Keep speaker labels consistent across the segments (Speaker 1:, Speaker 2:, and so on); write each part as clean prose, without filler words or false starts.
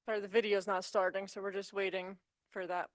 Speaker 1: Sorry, the video's not starting, so we're just waiting for that.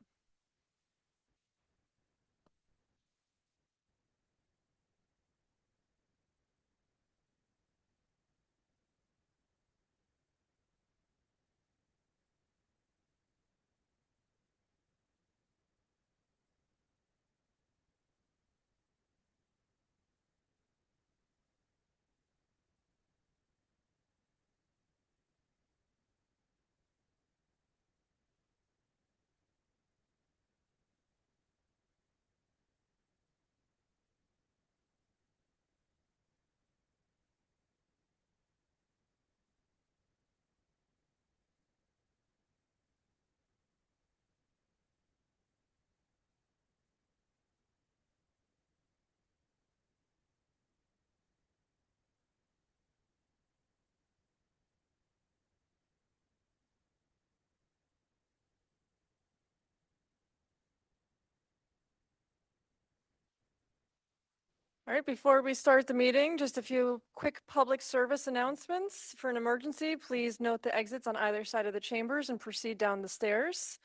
Speaker 1: All right, before we start the meeting, just a few quick public service announcements. For an emergency, please note the exits on either side of the chambers and proceed down the stairs.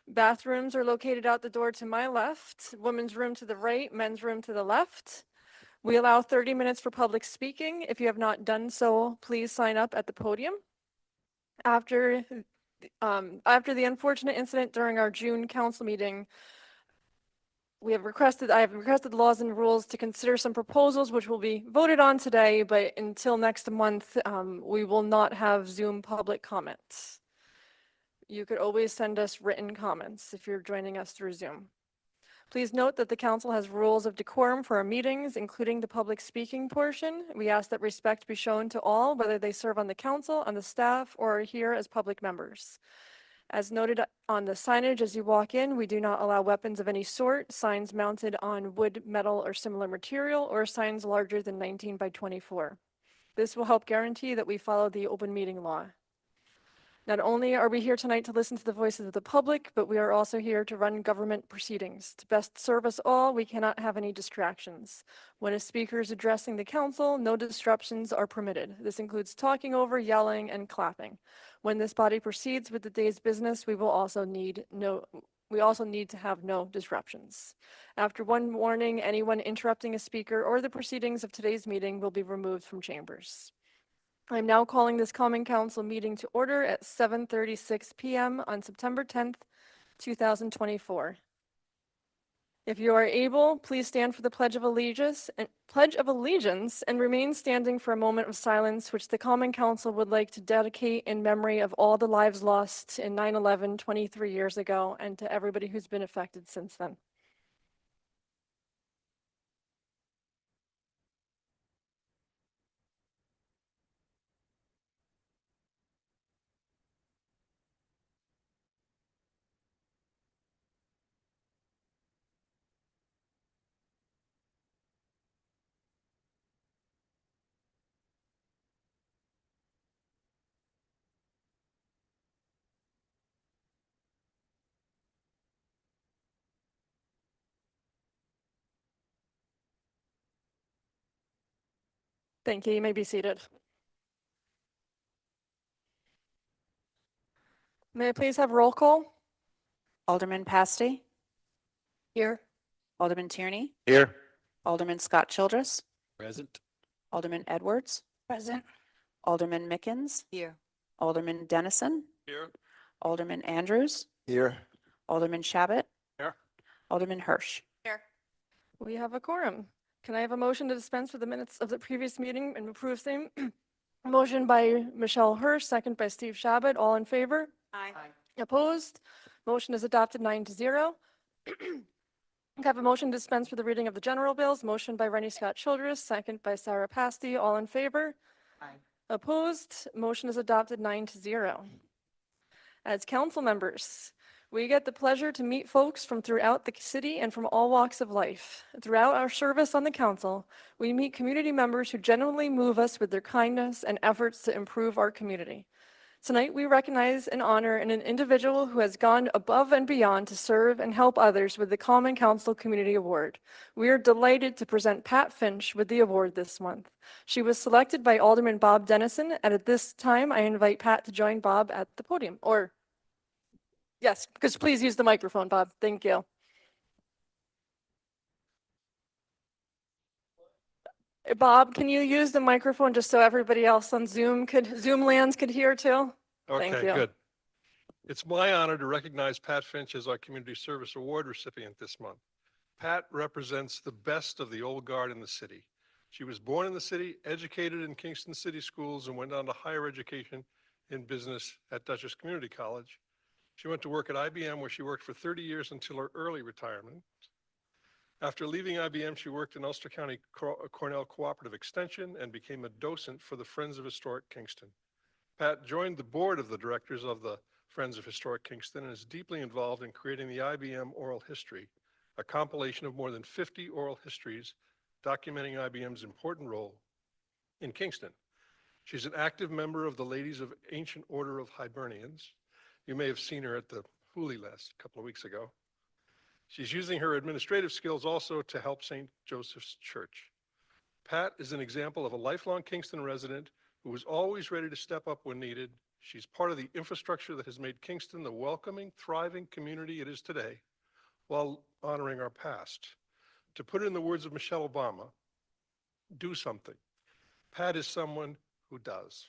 Speaker 1: Bathrooms are located out the door to my left, women's room to the right, men's room to the left. We allow 30 minutes for public speaking. If you have not done so, please sign up at the podium. After the unfortunate incident during our June council meeting, I have requested laws and rules to consider some proposals which will be voted on today, but until next month, we will not have Zoom public comments. You could always send us written comments if you're joining us through Zoom. Please note that the council has rules of decorum for our meetings, including the public speaking portion. We ask that respect be shown to all, whether they serve on the council, on the staff, or are here as public members. As noted on the signage as you walk in, we do not allow weapons of any sort, signs mounted on wood, metal, or similar material, or signs larger than 19 by 24. This will help guarantee that we follow the open meeting law. Not only are we here tonight to listen to the voices of the public, but we are also here to run government proceedings. To best serve us all, we cannot have any distractions. When a speaker is addressing the council, no disruptions are permitted. This includes talking over, yelling, and clapping. When this body proceeds with the day's business, we also need to have no disruptions. After one warning, anyone interrupting a speaker or the proceedings of today's meeting will be removed from chambers. I'm now calling this Common Council meeting to order at 7:36 p.m. on September 10th, 2024. If you are able, please stand for the Pledge of Allegiance and remain standing for a moment of silence, which the Common Council would like to dedicate in memory of all the lives lost in 9/11 23 years ago and to everybody who's been affected since then. Thank you. You may be seated. May I please have roll call?
Speaker 2: Alderman Pasty,
Speaker 1: Here.
Speaker 2: Alderman Tierney,
Speaker 3: Here.
Speaker 2: Alderman Scott Childress,
Speaker 3: Present.
Speaker 2: Alderman Edwards,
Speaker 1: Present.
Speaker 2: Alderman Mickens,
Speaker 1: Here.
Speaker 2: Alderman Dennison,
Speaker 3: Here.
Speaker 2: Alderman Andrews,
Speaker 3: Here.
Speaker 2: Alderman Shabbat,
Speaker 3: Here.
Speaker 2: Alderman Hirsch.
Speaker 1: Here. We have a quorum. Can I have a motion to dispense with the minutes of the previous meeting and approve same? Motion by Michelle Hirsch, second by Steve Shabbat. All in favor?
Speaker 2: Aye.
Speaker 1: Opposed? Motion is adopted 9-0. Can I have a motion to dispense with the reading of the general bills? Motion by Rennie Scott Childress, second by Sarah Pasty. All in favor?
Speaker 2: Aye.
Speaker 1: Opposed? Motion is adopted 9-0. As council members, we get the pleasure to meet folks from throughout the city and from all walks of life. Throughout our service on the council, we meet community members who genuinely move us with their kindness and efforts to improve our community. Tonight, we recognize and honor an individual who has gone above and beyond to serve and help others with the Common Council Community Award. We are delighted to present Pat Finch with the award this month. She was selected by Alderman Bob Dennison, and at this time, I invite Pat to join Bob at the podium. Or, yes, because please use the microphone, Bob. Thank you. Bob, can you use the microphone just so everybody else on Zoom lands could hear too? Thank
Speaker 3: Okay,
Speaker 1: you.
Speaker 3: good. It's my honor to recognize Pat Finch as our Community Service Award recipient this month. Pat represents the best of the old guard in the city. She was born in the city, educated in Kingston City Schools, and went on to higher education in business at Dutchess Community College. She went to work at IBM, where she worked for 30 years until her early retirement. After leaving IBM, she worked in Ulster County Cornell Cooperative Extension and became a docent for the Friends of Historic Kingston. Pat joined the board of the directors of the Friends of Historic Kingston and is deeply involved in creating the IBM Oral History, a compilation of more than 50 oral histories documenting IBM's important role in Kingston. She's an active member of the Ladies of Ancient Order of Hibernians. You may have seen her at the Hooli last couple of weeks ago. She's using her administrative skills also to help St. Joseph's Church. Pat is an example of a lifelong Kingston resident who is always ready to step up when needed. She's part of the infrastructure that has made Kingston the welcoming, thriving community it is today, while honoring our past. To put it in the words of Michelle Obama, do something. Pat is someone who does.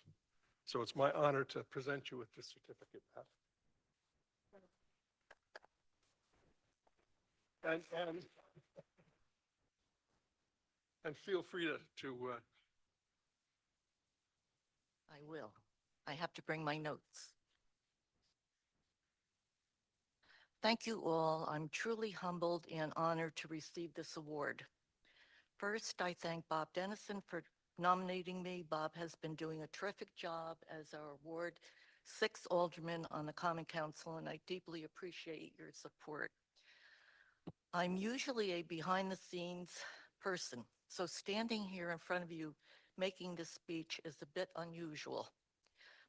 Speaker 3: So it's my honor to present you with this certificate, Pat. And feel free to
Speaker 4: I will. I have to bring my notes. Thank you all. I'm truly humbled and honored to receive this award. First, I thank Bob Dennison for nominating me. Bob has been doing a terrific job as our Ward 6 Alderman on the Common Council, and I deeply appreciate your support. I'm usually a behind-the-scenes person, so standing here in front of you making this speech is a bit unusual,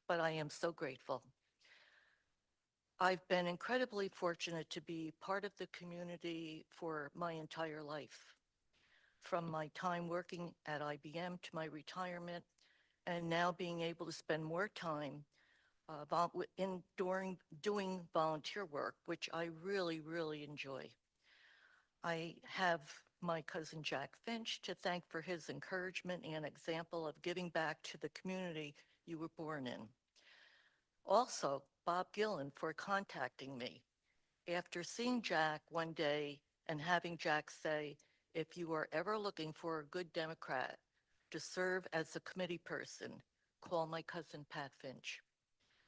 Speaker 4: but I am so grateful. I've been incredibly fortunate to be part of the community for my entire life, from my time working at IBM to my retirement, and now being able to spend more time doing volunteer work, which I really, really enjoy. I have my cousin Jack Finch to thank for his encouragement and example of giving back to the community you were born in. Also, Bob Gillen for contacting me. After seeing Jack one day and having Jack say, if you are ever looking for a good Democrat to serve as a committee person, call my cousin Pat Finch.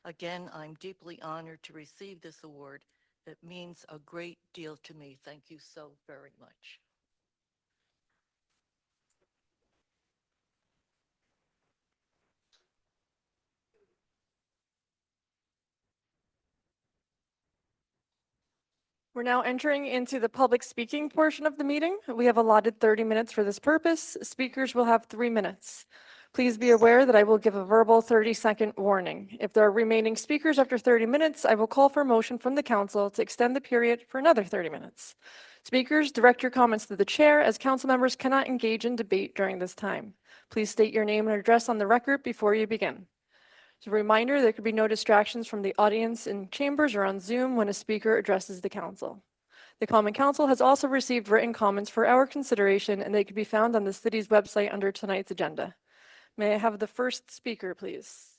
Speaker 4: Again, I'm deeply honored to receive this award. It means a great deal to me. Thank you so very much.
Speaker 1: We're now entering into the public speaking portion of the meeting. We have allotted 30 minutes for this purpose. Speakers will have 3 minutes. Please be aware that I will give a verbal 30-second warning. If there are remaining speakers after 30 minutes, I will call for a motion from the council to extend the period for another 30 minutes. Speakers, direct your comments to the chair, as council members cannot engage in debate during this time. Please state your name and address on the record before you begin. As a reminder, there could be no distractions from the audience in chambers or on Zoom when a speaker addresses the council. The Common Council has also received written comments for our consideration, and they can be found on the city's website under tonight's agenda. May I have the first speaker, please?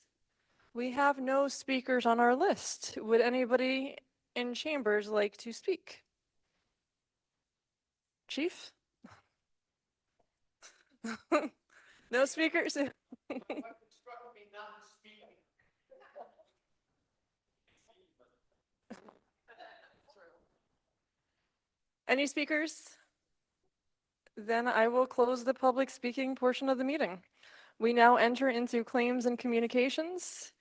Speaker 1: We have no speakers on our list. Would anybody in chambers like to speak? Chief? No speakers? Any speakers? Then I will close the public speaking portion of the meeting. We now enter into claims and communications.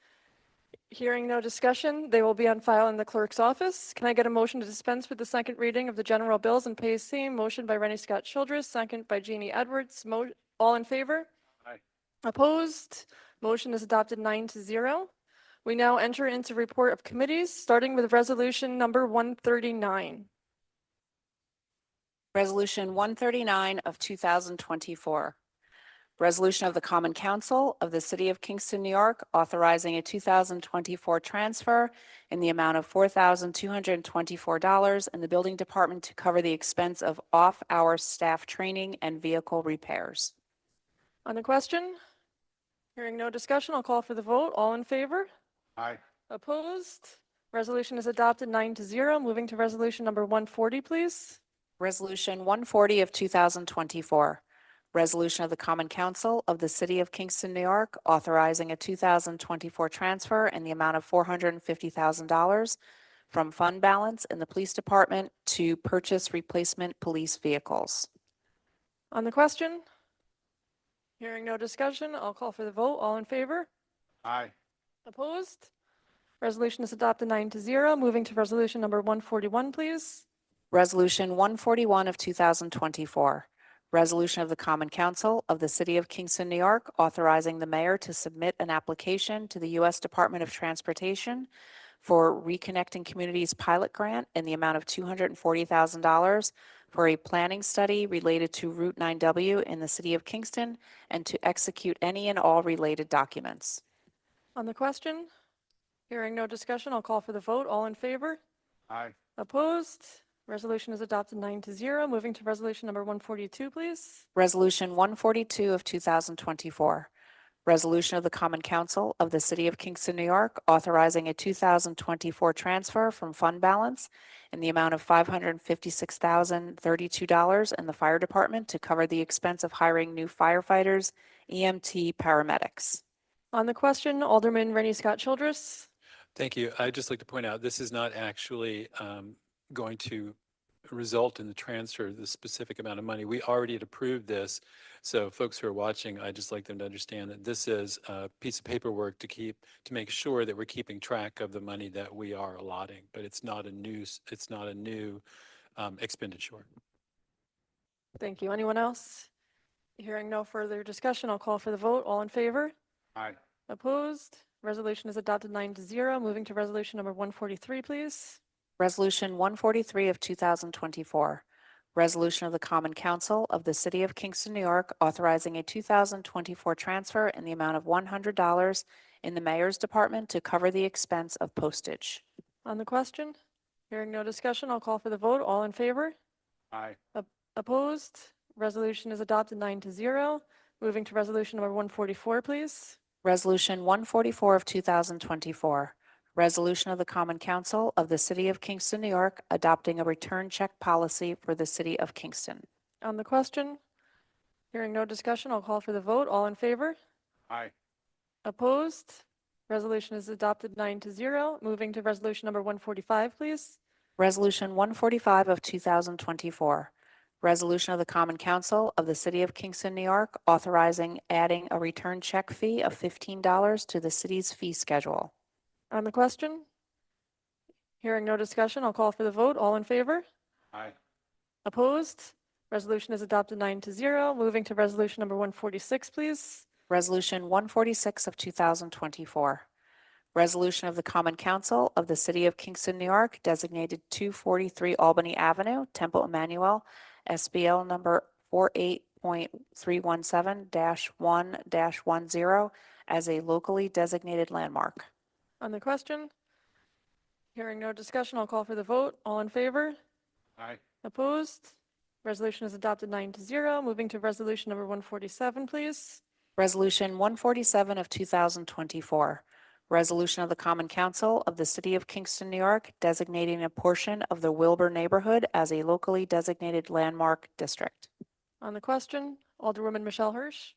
Speaker 1: Hearing no discussion, they will be on file in the clerk's office. Can I get a motion to dispense with the second reading of the general bills and pay same? Motion by Rennie Scott Childress, second by Jeannie Edwards. All in favor?
Speaker 3: Aye.
Speaker 1: Opposed? Motion is adopted 9-0. We now enter into report of committees, starting with resolution number 139.
Speaker 2: Resolution 139 of 2024. Resolution of the Common Council of the City of Kingston, New York, authorizing a 2024 transfer in the amount of $4,224 in the Building Department to cover the expense of off-hour staff training and vehicle repairs.
Speaker 1: On the question? Hearing no discussion, I'll call for the vote. All in favor?
Speaker 5: Aye.
Speaker 1: Opposed? Resolution is adopted 9-0. Moving to resolution number 140, please.
Speaker 2: Resolution 140 of 2024. Resolution of the Common Council of the City of Kingston, New York, authorizing a 2024 transfer in the amount of $450,000 from fund balance in the Police Department to purchase replacement police vehicles.
Speaker 1: On the question? Hearing no discussion, I'll call for the vote. All in favor?
Speaker 5: Aye.
Speaker 1: Opposed? Resolution is adopted 9-0. Moving to resolution number 141, please.
Speaker 2: Resolution 141 of 2024. Resolution of the Common Council of the City of Kingston, New York, authorizing the mayor to submit an application to the U.S. Department of Transportation for Reconnecting Communities Pilot Grant in the amount of $240,000 for a planning study related to Route 9W in the City of Kingston and to execute any and all related documents.
Speaker 1: On the question? Hearing no discussion, I'll call for the vote. All in favor?
Speaker 5: Aye.
Speaker 1: Opposed? Resolution is adopted 9-0. Moving to resolution number 142, please.
Speaker 2: Resolution 142 of 2024. Resolution of the Common Council of the City of Kingston, New York, authorizing a 2024 transfer from fund balance in the amount of $556,032 in the Fire Department to cover the expense of hiring new firefighters, EMT, paramedics.
Speaker 1: On the question, Alderman Rennie Scott Childress.
Speaker 6: Thank you. I'd just like to point out, this is not actually going to result in the transfer of the specific amount of money. We already had approved this. So folks who are watching, I'd just like them to understand that this is a piece of paperwork to make sure that we're keeping track of the money that we are allotting, but it's not a new expenditure.
Speaker 1: Thank you. Anyone else? Hearing no further discussion, I'll call for the vote. All in favor?
Speaker 5: Aye.
Speaker 1: Opposed? Resolution is adopted 9-0. Moving to resolution number 143, please.
Speaker 2: Resolution 143 of 2024. Resolution of the Common Council of the City of Kingston, New York, authorizing a 2024 transfer in the amount of $100 in the Mayor's Department to cover the expense of postage.
Speaker 1: On the question? Hearing no discussion, I'll call for the vote. All in favor?
Speaker 5: Aye.
Speaker 1: Opposed? Resolution is adopted 9-0. Moving to resolution number 144, please.
Speaker 2: Resolution 144 of 2024. Resolution of the Common Council of the City of Kingston, New York, adopting a return check policy for the City of Kingston.
Speaker 1: On the question? Hearing no discussion, I'll call for the vote. All in favor?
Speaker 5: Aye.
Speaker 1: Opposed? Resolution is adopted 9-0. Moving to resolution number 145, please.
Speaker 2: Resolution 145 of 2024. Resolution of the Common Council of the City of Kingston, New York, authorizing adding a return check fee of $15 to the city's fee schedule.
Speaker 1: On the question? Hearing no discussion, I'll call for the vote. All in favor?
Speaker 5: Aye.
Speaker 1: Opposed? Resolution is adopted 9-0. Moving to resolution number 146, please.
Speaker 2: Resolution 146 of 2024. Resolution of the Common Council of the City of Kingston, New York, designated 243 Albany Avenue, Temple Emmanuel, SBL number 48.317-1-10 as a locally designated landmark.
Speaker 1: On the question? Hearing no discussion, I'll call for the vote. All in favor?
Speaker 5: Aye.
Speaker 1: Opposed? Resolution is adopted 9-0. Moving to resolution number 147, please.
Speaker 2: Resolution 147 of 2024. Resolution of the Common Council of the City of Kingston, New York, designating a portion of the Wilbur neighborhood as a locally designated landmark district.
Speaker 1: On the question, Alderwoman Michelle Hirsch.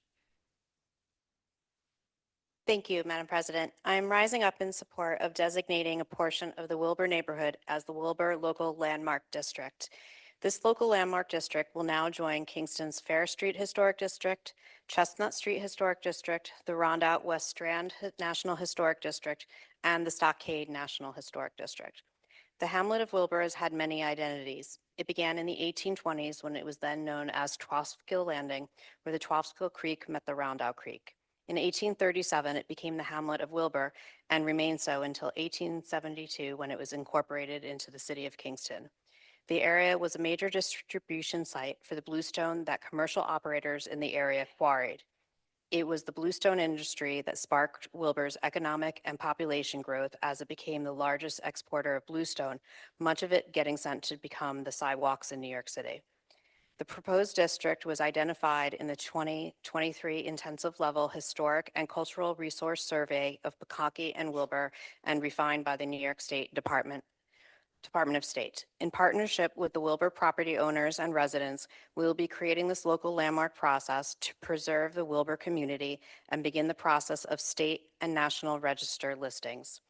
Speaker 7: Thank you, Madam President. I am rising up in support of designating a portion of the Wilbur neighborhood as the Wilbur Local Landmark District. This local landmark district will now join Kingston's Fair Street Historic District, Chestnut Street Historic District, the Rondout West Strand National Historic District, and the Stockade National Historic District. The hamlet of Wilbur has had many identities. It began in the 1820s when it was then known as Twofskill Landing, where the Twofskill Creek met the Rondout Creek. In 1837, it became the hamlet of Wilbur and remained so until 1872 when it was incorporated into the city of Kingston. The area was a major distribution site for the bluestone that commercial operators in the area quarried. It was the bluestone industry that sparked Wilbur's economic and population growth as it became the largest exporter of bluestone, much of it getting sent to become the sidewalks in New York City. The proposed district was identified in the 2023 intensive level historic and cultural resource survey of Bukkake and Wilbur and refined by the New York State Department of State. In partnership with the Wilbur property owners and residents, we will be creating this local landmark process to preserve the Wilbur community and begin the process of state and national register listings.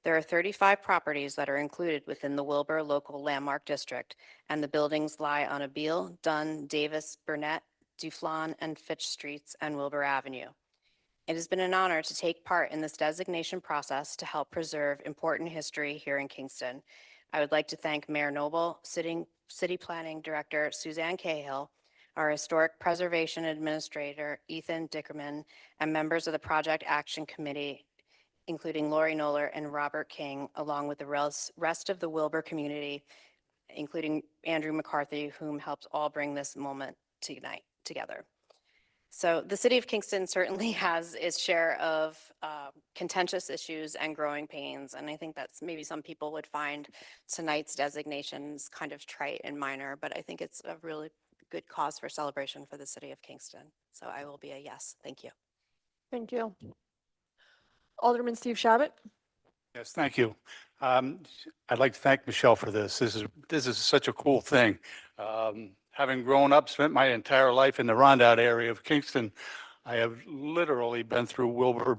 Speaker 7: There are 35 properties that are included within the Wilbur Local Landmark District, and the buildings lie on Abeal, Dunn, Davis, Burnett, Duflon, and Fitch Streets and Wilbur Avenue. It has been an honor to take part in this designation process to help preserve important history here in Kingston. I would like to thank Mayor Noble, City Planning Director Suzanne Cahill, our Historic Preservation Administrator Ethan Dickerman, and members of the Project Action Committee, including Lori Noller and Robert King, along with the rest of the Wilbur community, including Andrew McCarthy, whom helped all bring this moment together. So the city of Kingston certainly has its share of contentious issues and growing pains. And I think that's maybe some people would find tonight's designations kind of trite and minor, but I think it's a really good cause for celebration for the city of Kingston. So I will be a yes. Thank you.
Speaker 1: Thank you. Alderman Steve Shabbat.
Speaker 5: Yes, thank you. I'd like to thank Michelle for this. This is such a cool thing. Having grown up, spent my entire life in the Rondout area of Kingston, I have literally been through Wilbur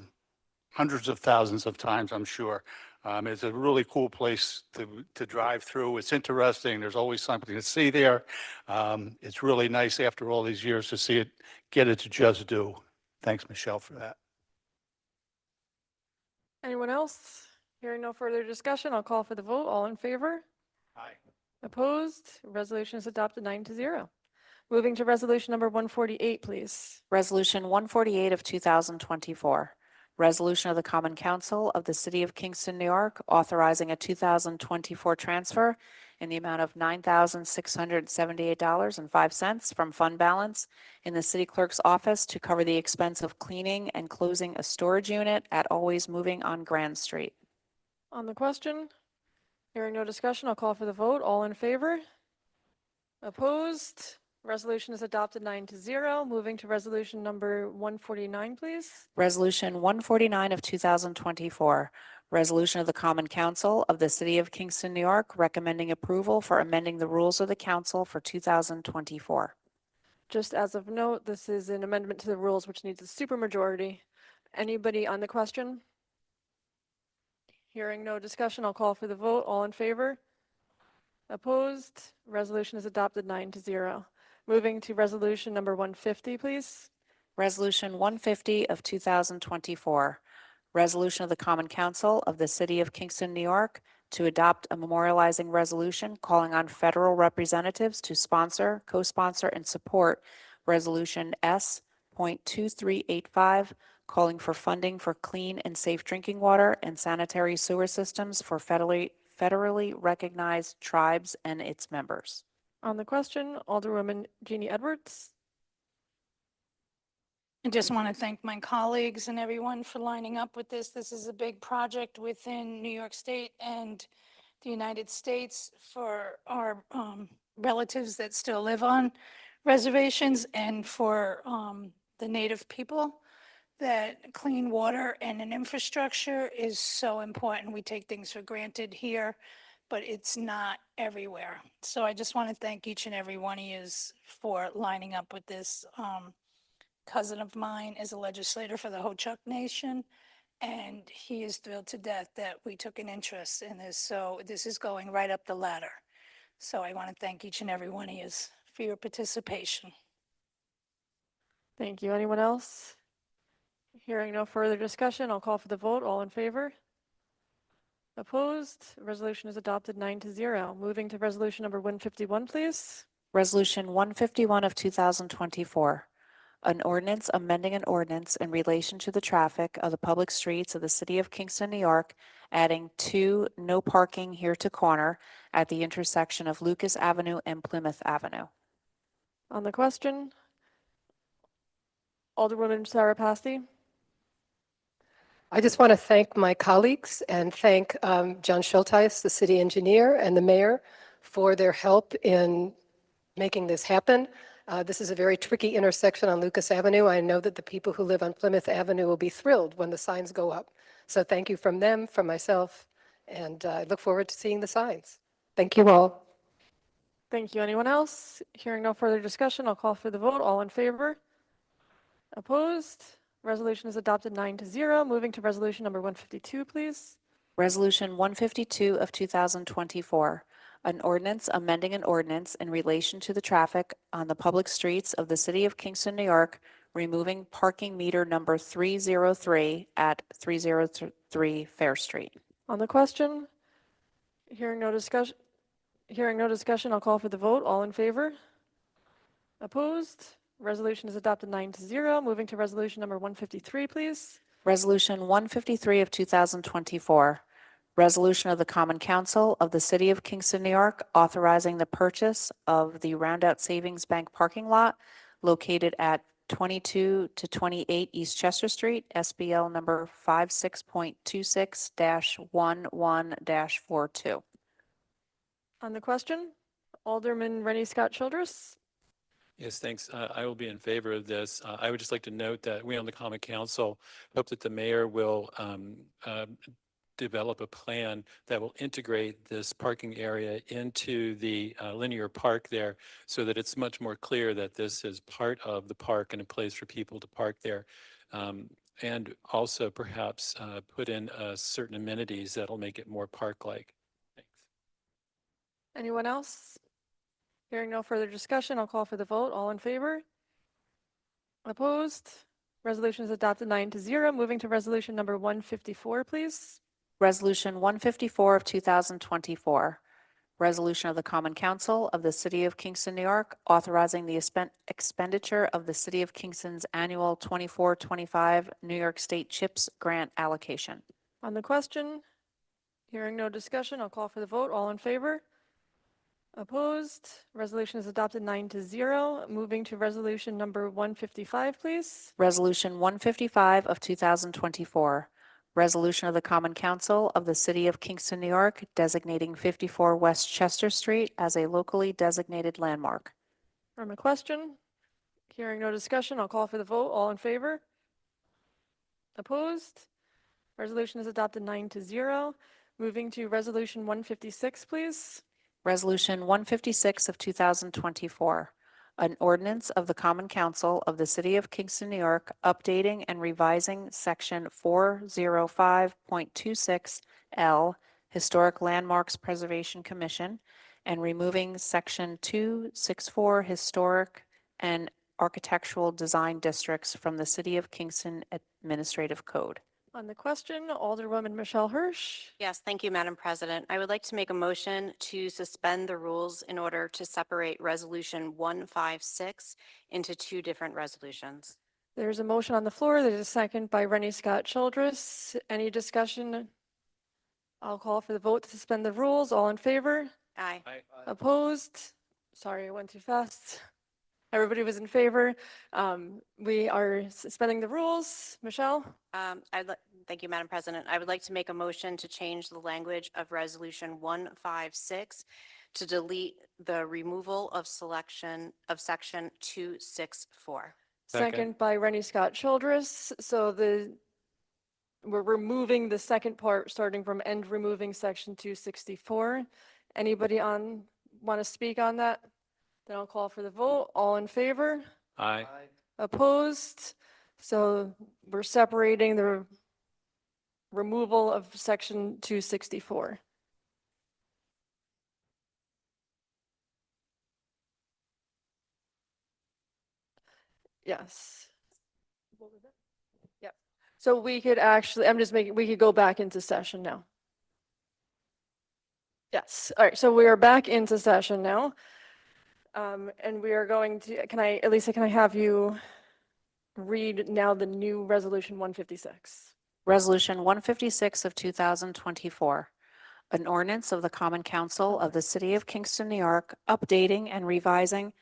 Speaker 5: hundreds of thousands of times, I'm sure. It's a really cool place to drive through. It's interesting. There's always something to see there. It's really nice after all these years to see it get its just due. Thanks, Michelle, for that.
Speaker 1: Anyone else? Hearing no further discussion, I'll call for the vote. All in favor?
Speaker 5: Aye.
Speaker 1: Opposed? Resolution is adopted 9-0. Moving to resolution number 148, please.
Speaker 2: Resolution 148 of 2024. Resolution of the Common Council of the City of Kingston, New York, authorizing a 2024 transfer in the amount of $9,678.05 from fund balance in the city clerk's office to cover the expense of cleaning and closing a storage unit at Always Moving on Grand Street.
Speaker 1: On the question? Hearing no discussion, I'll call for the vote. All in favor? Opposed? Resolution is adopted 9-0. Moving to resolution number 149, please.
Speaker 2: Resolution 149 of 2024. Resolution of the Common Council of the City of Kingston, New York, recommending approval for amending the rules of the council for 2024.
Speaker 1: Just as of note, this is an amendment to the rules which needs a supermajority. Anybody on the question? Hearing no discussion, I'll call for the vote. All in favor? Opposed? Resolution is adopted 9-0. Moving to resolution number 150, please.
Speaker 2: Resolution 150 of 2024. Resolution of the Common Council of the City of Kingston, New York, to adopt a memorializing resolution calling on federal representatives to sponsor, co-sponsor, and support Resolution S.2385, calling for funding for clean and safe drinking water and sanitary sewer systems for federally recognized tribes and its members.
Speaker 1: On the question, Alderwoman Jeannie Edwards.
Speaker 8: I just want to thank my colleagues and everyone for lining up with this. This is a big project within New York State and the United States for our relatives that still live on reservations and for the Native people. That clean water and an infrastructure is so important. We take things for granted here, but it's not everywhere. So I just want to thank each and every one of you for lining up with this. Cousin of mine is a legislator for the Ho-Chunk Nation, and he is thrilled to death that we took an interest in this. So this is going right up the ladder. So I want to thank each and every one of you for your participation.
Speaker 1: Thank you. Anyone else? Hearing no further discussion, I'll call for the vote. All in favor? Opposed? Resolution is adopted 9-0. Moving to resolution number 151, please.
Speaker 2: Resolution 151 of 2024. An ordinance amending an ordinance in relation to the traffic of the public streets of the city of Kingston, New York, adding 2 no parking here to corner at the intersection of Lucas Avenue and Plymouth Avenue.
Speaker 1: On the question, Alderwoman Sarah Passy.
Speaker 9: I just want to thank my colleagues and thank John Schulteis, the city engineer, and the mayor for their help in making this happen. This is a very tricky intersection on Lucas Avenue. I know that the people who live on Plymouth Avenue will be thrilled when the signs go up. So thank you from them, from myself, and I look forward to seeing the signs. Thank you all.
Speaker 1: Thank you. Anyone else? Hearing no further discussion, I'll call for the vote. All in favor? Opposed? Resolution is adopted 9-0. Moving to resolution number 152, please.
Speaker 2: Resolution 152 of 2024, an ordinance amending an ordinance in relation to the traffic on the public streets of the city of Kingston, New York, removing parking meter number 303 at 303 Fair Street.
Speaker 1: On the question, hearing no discussion, I'll call for the vote. All in favor? Opposed? Resolution is adopted 9-0. Moving to resolution number 153, please.
Speaker 2: Resolution 153 of 2024, resolution of the Common Council of the City of Kingston, New York, authorizing the purchase of the Roundout Savings Bank parking lot located at 22 to 28 East Chester Street, SBL number 56.26-11-42.
Speaker 1: On the question, Alderman Rennie Scott Childress.
Speaker 6: Yes, thanks. I will be in favor of this. I would just like to note that we on the Common Council hope that the mayor will develop a plan that will integrate this parking area into the linear park there so that it's much more clear that this is part of the park and a place for people to park there. And also perhaps put in certain amenities that'll make it more park-like. Thanks.
Speaker 1: Anyone else? Hearing no further discussion, I'll call for the vote. All in favor? Opposed? Resolution is adopted 9-0. Moving to resolution number 154, please.
Speaker 2: Resolution 154 of 2024, resolution of the Common Council of the City of Kingston, New York, authorizing the expenditure of the City of Kingston's annual 24-25 New York State CHIPS grant allocation.
Speaker 1: On the question, hearing no discussion, I'll call for the vote. All in favor? Opposed? Resolution is adopted 9-0. Moving to resolution number 155, please.
Speaker 2: Resolution 155 of 2024, resolution of the Common Council of the City of Kingston, New York, designating 54 West Chester Street as a locally designated landmark.
Speaker 1: On the question, hearing no discussion, I'll call for the vote. All in favor? Opposed? Resolution is adopted 9-0. Moving to resolution 156, please.
Speaker 2: Resolution 156 of 2024, an ordinance of the Common Council of the City of Kingston, New York, updating and revising Section 405.26L, Historic Landmarks Preservation Commission, and removing Section 264, Historic and Architectural Design Districts from the City of Kingston Administrative Code.
Speaker 1: On the question, Alderwoman Michelle Hirsch.
Speaker 7: Yes, thank you, Madam President. I would like to make a motion to suspend the rules in order to separate Resolution 156 into 2 different resolutions.
Speaker 1: There's a motion on the floor. There's a second by Rennie Scott Childress. Any discussion? I'll call for the vote to suspend the rules. All in favor?
Speaker 7: Aye.
Speaker 1: Opposed? Sorry, I went too fast. Everybody was in favor. We are suspending the rules. Michelle?
Speaker 7: Thank you, Madam President. I would like to make a motion to change the language of Resolution 156 to delete the removal of selection of Section 264.
Speaker 1: Second by Rennie Scott Childress. So we're removing the second part, starting from end removing Section 264. Anybody want to speak on that? Then I'll call for the vote. All in favor?
Speaker 6: Aye.
Speaker 1: Opposed? So we're separating the removal of Section 264. Yes. Yep. So we could actually, we could go back into session now. Yes. All right. So we are back into session now. And we are going to, Elisa, can I have you read now the new Resolution 156.
Speaker 2: Resolution 156 of 2024, an ordinance of the Common Council of the City of Kingston, New York, updating and revising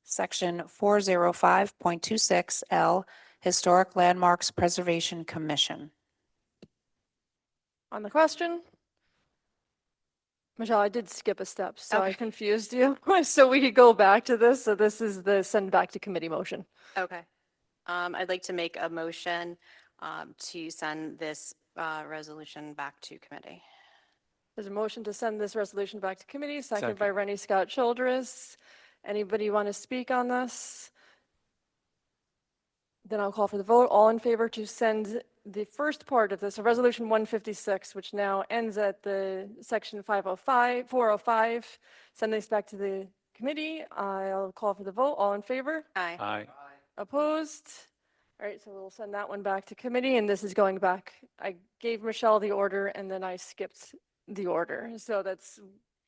Speaker 2: Section 405.26L, Historic Landmarks Preservation Commission.
Speaker 1: On the question? Michelle, I did skip a step, so I
Speaker 7: Okay.
Speaker 1: confused you. So we could go back to this. So this is the send back to committee motion.
Speaker 7: Okay. I'd like to make a motion to send this resolution back to committee.
Speaker 1: There's a motion to send this resolution back to committee, second
Speaker 6: Second.
Speaker 1: by Rennie Scott Childress. Anybody want to speak on this? Then I'll call for the vote. All in favor to send the first part of this, so Resolution 156, which now ends at the section 405, send this back to the committee. I'll call for the vote. All in favor?
Speaker 7: Aye.
Speaker 6: Aye.
Speaker 1: Opposed? All right, so we'll send that one back to committee, and this is going back. I gave Michelle the order, and then I skipped the order. So that's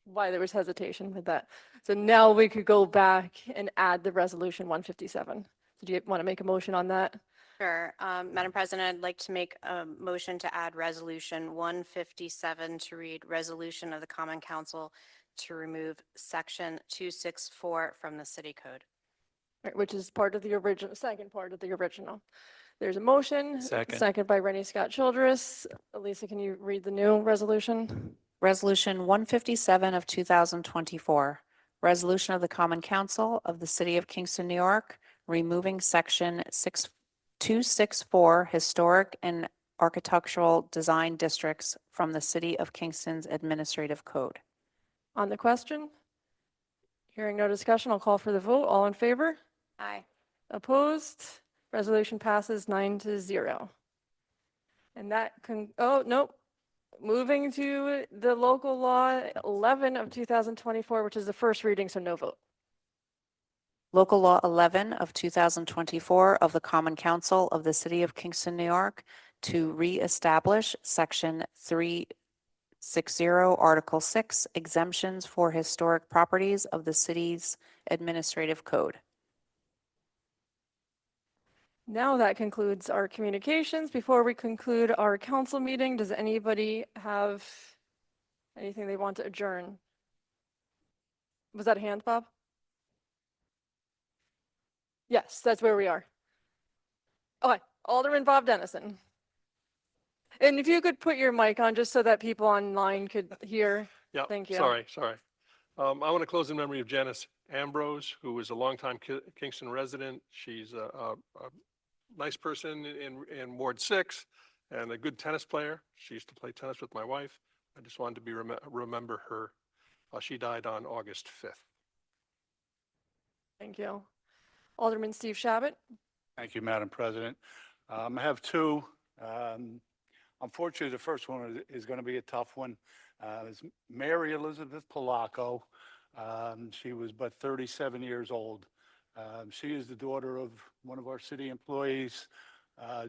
Speaker 1: why there was hesitation with that. So now we could go back and add the Resolution 157. So do you want to make a motion on that?
Speaker 7: Sure. Madam President, I'd like to make a motion to add Resolution 157 to read Resolution of the Common Council to remove Section 264 from the City Code.
Speaker 1: Right, which is part of the original, second part of the original. There's a motion.
Speaker 6: Second.
Speaker 1: Second by Rennie Scott Childress. Elisa, can you read the new resolution?
Speaker 2: Resolution 157 of 2024, resolution of the Common Council of the City of Kingston, New York, removing Section 264 Historic and Architectural Design Districts from the City of Kingston's Administrative Code.
Speaker 1: On the question? Hearing no discussion, I'll call for the vote. All in favor?
Speaker 7: Aye.
Speaker 1: Opposed? Resolution passes 9-0. And that oh, nope. Moving to the local law 11 of 2024, which is the first reading, so no vote.
Speaker 2: Local Law 11 of 2024 of the Common Council of the City of Kingston, New York, to reestablish Section 360, Article 6, exemptions for historic properties of the city's administrative code.
Speaker 1: Now that concludes our communications. Before we conclude our council meeting, does anybody have anything they want to adjourn? Was that a hand, Bob? Yes, that's where we are. Okay, Alderman Bob Dennison. And if you could put your mic on just so that people online could hear.
Speaker 3: Yeah,
Speaker 1: Thank you.
Speaker 3: sorry. I want to close in memory of Janice Ambrose, who was a longtime Kingston resident. She's a nice person in Ward 6 and a good tennis player. She used to play tennis with my wife. I just wanted to remember her. She died on August 5th.
Speaker 1: Thank you. Alderman Steve Shabbat.
Speaker 5: Thank you, Madam President. I have two. Unfortunately, the first one is going to be a tough one. It's Mary Elizabeth Polacco. She was but 37 years old. She is the daughter of one of our city employees,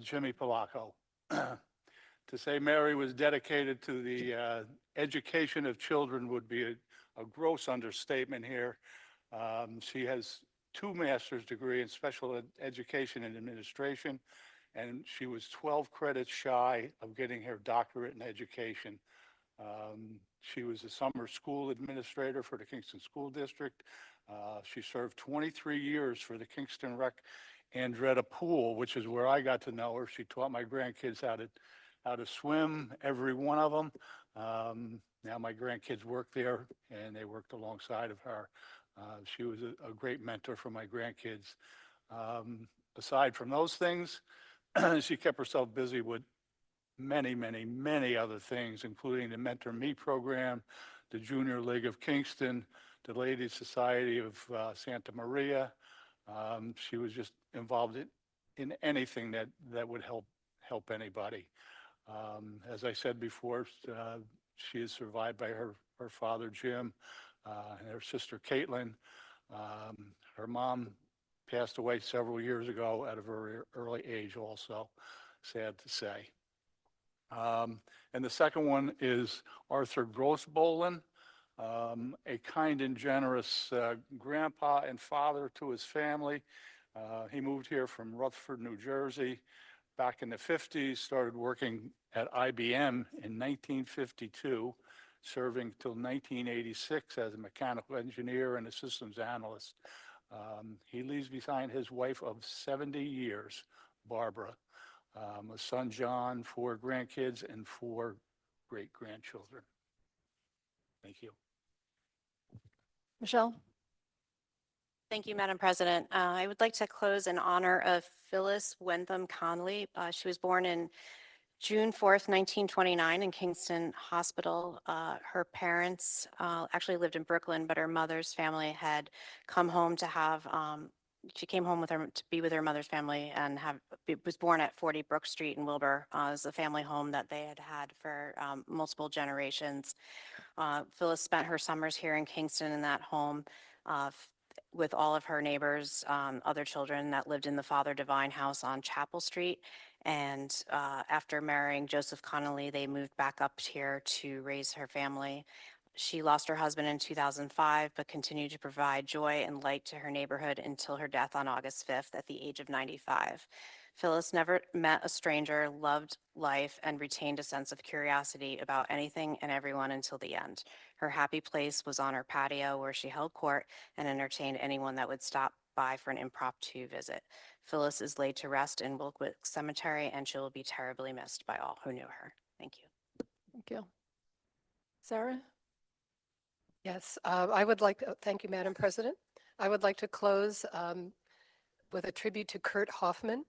Speaker 5: Jimmy Polacco. To say Mary was dedicated to the education of children would be a gross understatement here. She has 2 master's degree in special education and administration, and she was 12 credits shy of getting her doctorate in education. She was a summer school administrator for the Kingston School District. She served 23 years for the Kingston Rec Andretta Pool, which is where I got to know her. She taught my grandkids how to swim, every one of them. Now my grandkids work there, and they worked alongside of her. She was a great mentor for my grandkids. Aside from those things, she kept herself busy with many other things, including the Mentor Me program, the Junior League of Kingston, the Ladies Society of Santa Maria. She was just involved in anything that would help anybody. As I said before, she is survived by her father, Jim, and her sister, Caitlin. Her mom passed away several years ago at a very early age also, sad to say. And the second one is Arthur Grossbolin, a kind and generous grandpa and father to his family. He moved here from Rutherford, New Jersey back in the 50s, started working at IBM in 1952, serving till 1986 as a mechanical engineer and a systems analyst. He leaves behind his wife of 70 years, Barbara, a son, John, 4 grandkids, and 4 great-grandchildren. Thank you.
Speaker 1: Michelle?
Speaker 7: Thank you, Madam President. I would like to close in honor of Phyllis Wentham Conley. She was born in June 4th, 1929 in Kingston Hospital. Her parents actually lived in Brooklyn, but her mother's family had come home to have, she came home with her to be with her mother's family and was born at 40 Brook Street in Wilbur. It was a family home that they had had for multiple generations. Phyllis spent her summers here in Kingston in that home with all of her neighbors, other children that lived in the Father Divine house on Chapel Street. And after marrying Joseph Connolly, they moved back up here to raise her family. She lost her husband in 2005, but continued to provide joy and light to her neighborhood until her death on August 5th at the age of 95. Phyllis never met a stranger, loved life, and retained a sense of curiosity about anything and everyone until the end. Her happy place was on her patio where she held court and entertained anyone that would stop by for an impromptu visit. Phyllis is laid to rest in Wilkwick Cemetery, and she will be terribly missed by all who knew her. Thank you.
Speaker 1: Thank you. Sarah?
Speaker 9: Yes, I would like, thank you, Madam President. I would like to close with a tribute to Kurt Hoffman,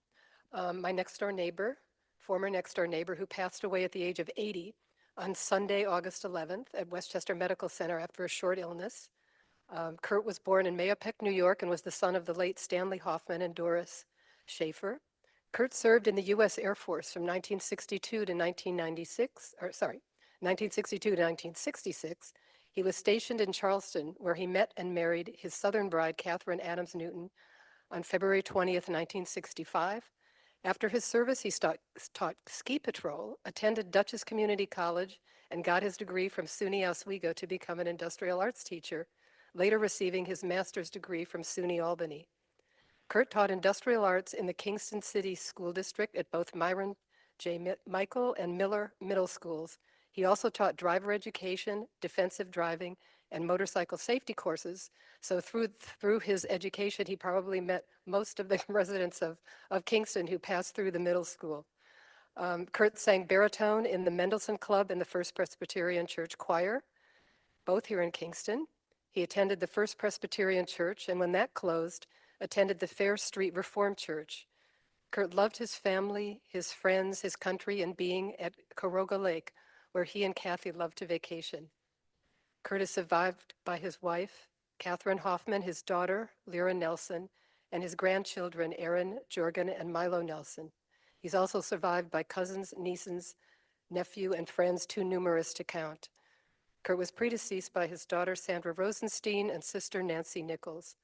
Speaker 9: my next door neighbor, former next door neighbor who passed away at the age of 80 on Sunday, August 11th at Westchester Medical Center after a short illness. Kurt was born in Mahopac, New York, and was the son of the late Stanley Hoffman and Doris Schaefer. Kurt served in the U.S. Air Force from 1962 to 1996, or sorry, 1962 to 1966. He was stationed in Charleston, where he met and married his Southern bride, Catherine Adams Newton, on February 20th, 1965. After his service, he taught ski patrol, attended Dutchess Community College, and got his degree from SUNY Oswego to become an industrial arts teacher, later receiving his master's degree from SUNY Albany. Kurt taught industrial arts in the Kingston City School District at both Myron J. Michael and Miller Middle Schools. He also taught driver education, defensive driving, and motorcycle safety courses. So through his education, he probably met most of the residents of Kingston who passed through the middle school. Kurt sang baritone in the Mendelssohn Club and the First Presbyterian Church Choir, both here in Kingston. He attended the First Presbyterian Church, and when that closed, attended the Fair Street Reformed Church. Kurt loved his family, his friends, his country, and being at Caroga Lake, where he and Kathy loved to vacation. Kurt is survived by his wife, Catherine Hoffman, his daughter, Lyra Nelson, and his grandchildren, Aaron, Jorgen, and Milo Nelson. He's also survived by cousins, nieces, nephew, and friends too numerous to count. Kurt was predeceased by his daughter, Sandra Rosenstein, and sister, Nancy Nichols.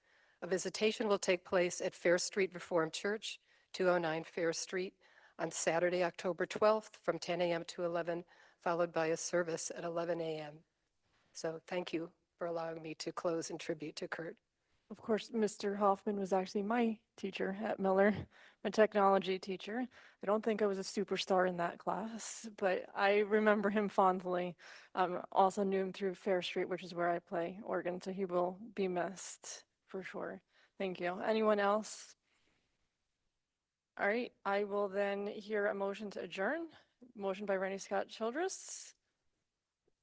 Speaker 9: A visitation will take place at Fair Street Reformed Church, 209 Fair Street, on Saturday, October 12th from 10 a.m. to 11, followed by a service at 11 a.m. So thank you for allowing me to close in tribute to Kurt.
Speaker 1: Of course, Mr. Hoffman was actually my teacher at Miller, my technology teacher. I don't think I was a superstar in that class, but I remember him fondly. Also knew him through Fair Street, which is where I play organ, so he will be missed for sure. Thank you. Anyone else? All right, I will then hear a motion to adjourn. Motion by Rennie Scott Childress.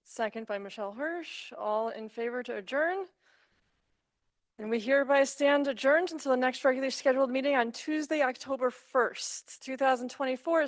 Speaker 1: Second by Michelle Hirsch. All in favor to adjourn? And we hereby stand adjourned until the next regularly scheduled meeting on Tuesday, October 1st, 2024.